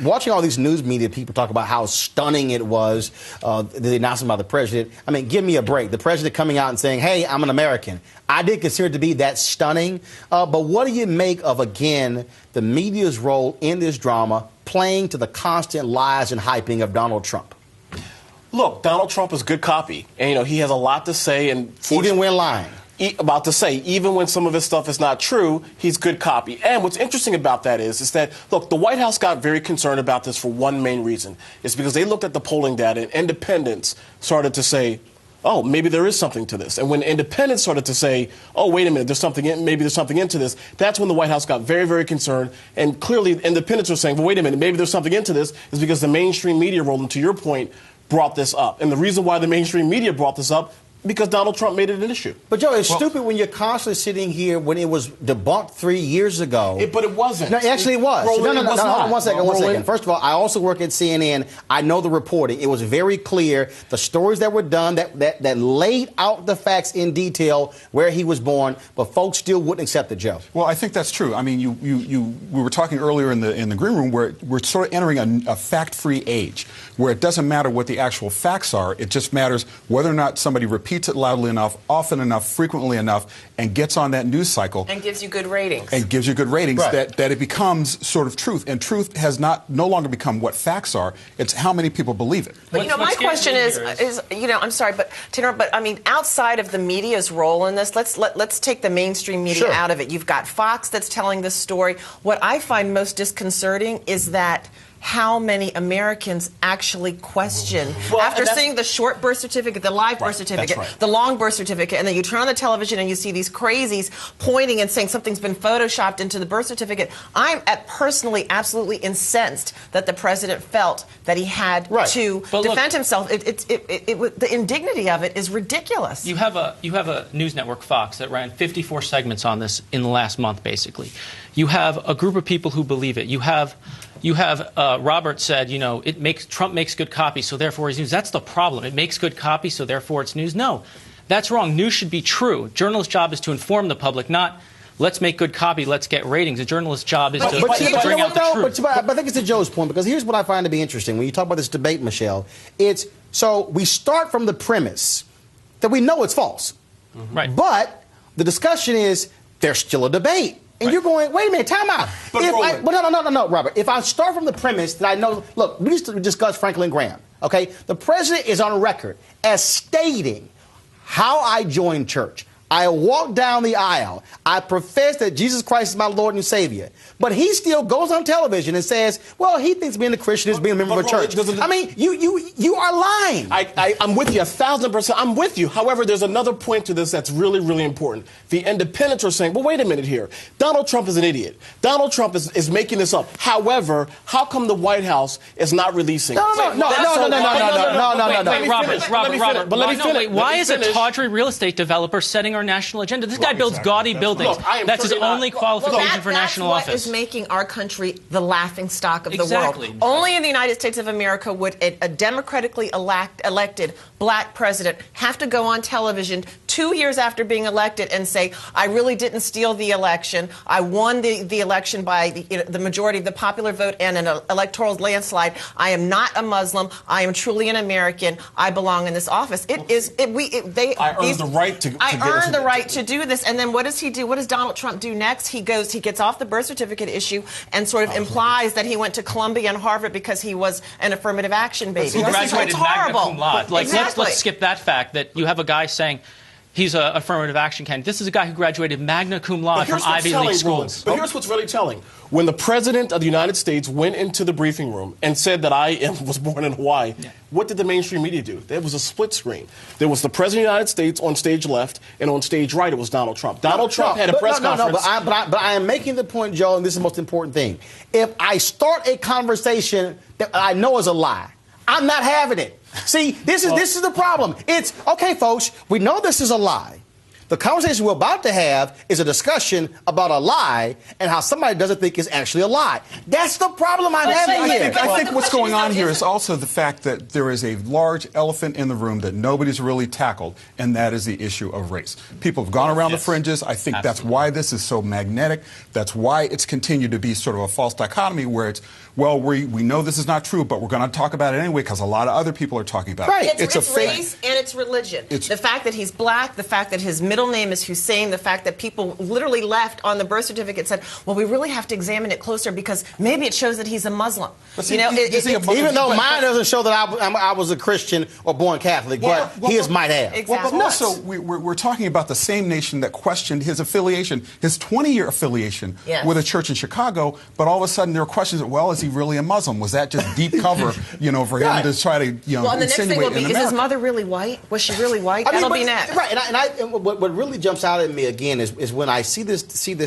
Watching all these news media people talk about how stunning it was, the announcement by the president. I mean, give me a break. The president coming out and saying, hey, I'm an American. I didn't consider it to be that stunning. But what do you make of, again, the media's role in this drama, playing to the constant lies and hyping of Donald Trump? Look, Donald Trump is good copy. And, he has a lot to say. And even when lying. About to say, even when some of his stuff is not true, he's good copy. And what's interesting about that is that, look, the White House got very concerned about this for one main reason. It's because they looked at the polling data and independents started to say, oh, maybe there is something to this. And when independents started to say, oh, wait a minute, maybe there's something into this, that's when the White House got very, very concerned. And clearly independents are saying, well, wait a minute, maybe there's something into this, is because the mainstream media, Roland, to your point, brought this up. And the reason why the mainstream media brought this up, because Donald Trump made it an issue. But, Joe, it's stupid when you're constantly sitting here when it was debunked 3 years ago. But it wasn't. No, actually it was. Roland, No, one second. First of all, I also work at CNN. I know the reporting. It was very clear. The stories that were done that laid out the facts in detail where he was born, but folks still wouldn't accept it, Joe. Well, I think that's true. I mean, we were talking earlier in the green room where we're sort of entering a fact-free age where it doesn't matter what the actual facts are. It just matters whether or not somebody repeats it loudly enough, often enough, frequently enough, and gets on that news cycle. And gives you good ratings. And gives you good ratings, right. that it becomes sort of truth. And truth has no longer become what facts are. It's how many people believe it. But, my question is, I'm sorry, but, Tanner, I mean, outside of the media's role in this, let's take the mainstream media out of it. You've got Fox that's telling this story. What I find most disconcerting is that how many Americans actually question after seeing the short birth certificate, the live birth certificate, the long birth certificate, and then you turn on the television and you see these crazies pointing and saying something's been photoshopped into the birth certificate. I'm personally absolutely incensed that the president felt that he had to defend himself. The indignity of it is ridiculous. You have a news network, Fox, that ran 54 segments on this in the last month, basically. You have a group of people who believe it. You have Robert said, Trump makes good copy, so therefore he's news. That's the problem. It makes good copy, so therefore it's news. No, that's wrong. News should be true. Journalist's job is to inform the public, not let's make good copy, let's get ratings. A journalist's job is to bring out the truth. But I think it's to Joe's point, because here's what I find to be interesting. When you talk about this debate, Michelle, so we start from the premise that we know it's false. Right. But the discussion is there's still a debate. And you're going, wait a minute, time out. No, Robert. If I start from the premise that I know, look, we used to discuss Franklin Graham, okay? The president is on record as stating how I joined church. I walked down the aisle. I profess that Jesus Christ is my Lord and Savior. But he still goes on television and says, well, he thinks being a Christian is being a member of a church. I mean, you are lying. I'm with you 1,000%. I'm with you. However, there's another point to this that's really, really important. The independents are saying, well, wait a minute here. Donald Trump is an idiot. Donald Trump is making this up. However, how come the White House is not releasing? No. Robert. But let me finish. Why is a tawdry real estate developer setting our national agenda? This guy builds gaudy buildings. That's his only qualification for national office. That's what is making our country the laughingstock of the world. Only in the United States of America would a democratically elected black president have to go on television 2 years after being elected and say, I really didn't steal the election. I won the election by the majority of the popular vote and an electoral landslide. I am not a Muslim. I am truly an American. I belong in this office. I earned the right to the right to do this. And then what does he do? What does Donald Trump do next? He gets off the birth certificate issue and sort of implies that he went to Columbia and Harvard because he was an affirmative action baby. He graduated magna cum laude. Exactly. Let's skip that fact that you have a guy saying he's an affirmative action candidate. This is a guy who graduated magna cum laude from Ivy League schools. But here's what's really telling. When the president of the United States went into the briefing room and said that I was born in Hawaii, what did the mainstream media do? There was a split screen. There was the president of the United States on stage left, and on stage right it was Donald Trump. Donald Trump had a press conference. But I am making the point, Joe, and this is the most important thing. If I start a conversation that I know is a lie, I'm not having it. See, this is the problem. It's, okay, folks, we know this is a lie. The conversation we're about to have is a discussion about a lie and how somebody doesn't think it's actually a lie. That's the problem I'm having here. I think what's going on here is also the fact that there is a large elephant in the room that nobody's really tackled, and that is the issue of race. People have gone around the fringes. I think that's why this is so magnetic. That's why it's continued to be sort of a false dichotomy where it's, well, we know this is not true, but we're going to talk about it anyway because a lot of other people are talking about it. It's race and it's religion. The fact that he's black, the fact that his middle name is Hussein, the fact that people literally left on the birth certificate said, well, we really have to examine it closer because maybe it shows that he's a Muslim. See, even though mine doesn't show that I was a Christian or born Catholic, but his might have. Exactly. But also, we're talking about the same nation that questioned his affiliation, his 20-year affiliation with a church in Chicago, but all of a sudden there are questions, well, is he really a Muslim? Was that just deep cover, for him to try to, well, and the next thing will be, is his mother really white? Was she really white? That'll be next. Right, and what really jumps out at me again is when I see this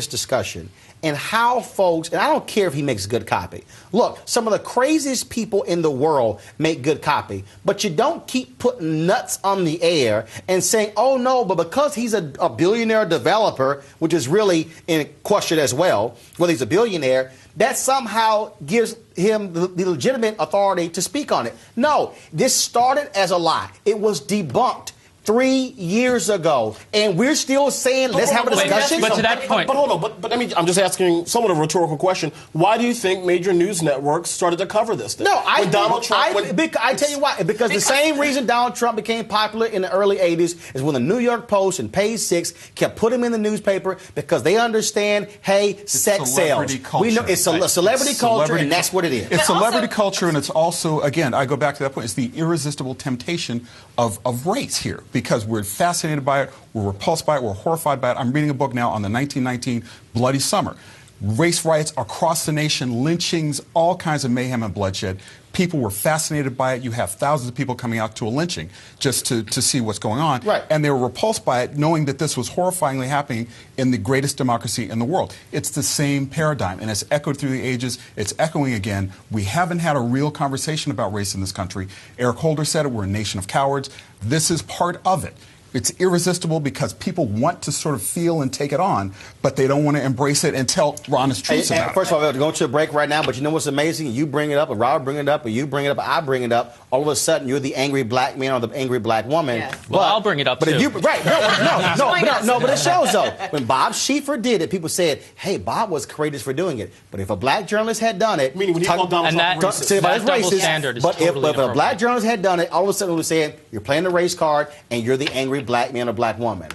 discussion and how folks, and I don't care if he makes good copy. Look, some of the craziest people in the world make good copy, but you don't keep putting nuts on the air and saying, oh no, but because he's a billionaire developer, which is really in question as well, whether he's a billionaire, that somehow gives him the legitimate authority to speak on it. No, this started as a lie. It was debunked 3 years ago, and we're still saying let's have a discussion. But to that point, but hold on. But I mean, I'm just asking somewhat of a rhetorical question. Why do you think major news networks started to cover this thing? No, I tell you why. Because the same reason Donald Trump became popular in the early '80s is when the New York Post and Page Six kept putting him in the newspaper because they understand, hey, sex sells. We know it's a celebrity culture, and that's what it is. It's celebrity culture, and it's also, again, I go back to that point. It's the irresistible temptation of race here. Because we're fascinated by it, we're repulsed by it, we're horrified by it. I'm reading a book now on the 1919 Bloody Summer. Race riots across the nation, lynchings, all kinds of mayhem and bloodshed. People were fascinated by it. You have thousands of people coming out to a lynching just to see what's going on. Right. And they were repulsed by it, knowing that this was horrifyingly happening in the greatest democracy in the world. It's the same paradigm, and it's echoed through the ages. It's echoing again. We haven't had a real conversation about race in this country. Eric Holder said it, we're a nation of cowards. This is part of it. It's irresistible because people want to sort of feel and take it on, but they don't want to embrace it and tell honest truths about it. First of all, we're going to a break right now, but you know what's amazing? You bring it up, or Robert bring it up, or you bring it up, or I bring it up. All of a sudden, you're the angry black man or the angry black woman. Yes. Well, I'll bring it up, too. If you, right, but it shows, though. When Bob Schieffer did it, people said, hey, Bob was courageous for doing it. But if a black journalist had done it, meaning when he called Donald Trump racist. That double standard is totally if a black journalist had done it, all of a sudden we would say, you're playing the race card, and you're the angry black man or black woman.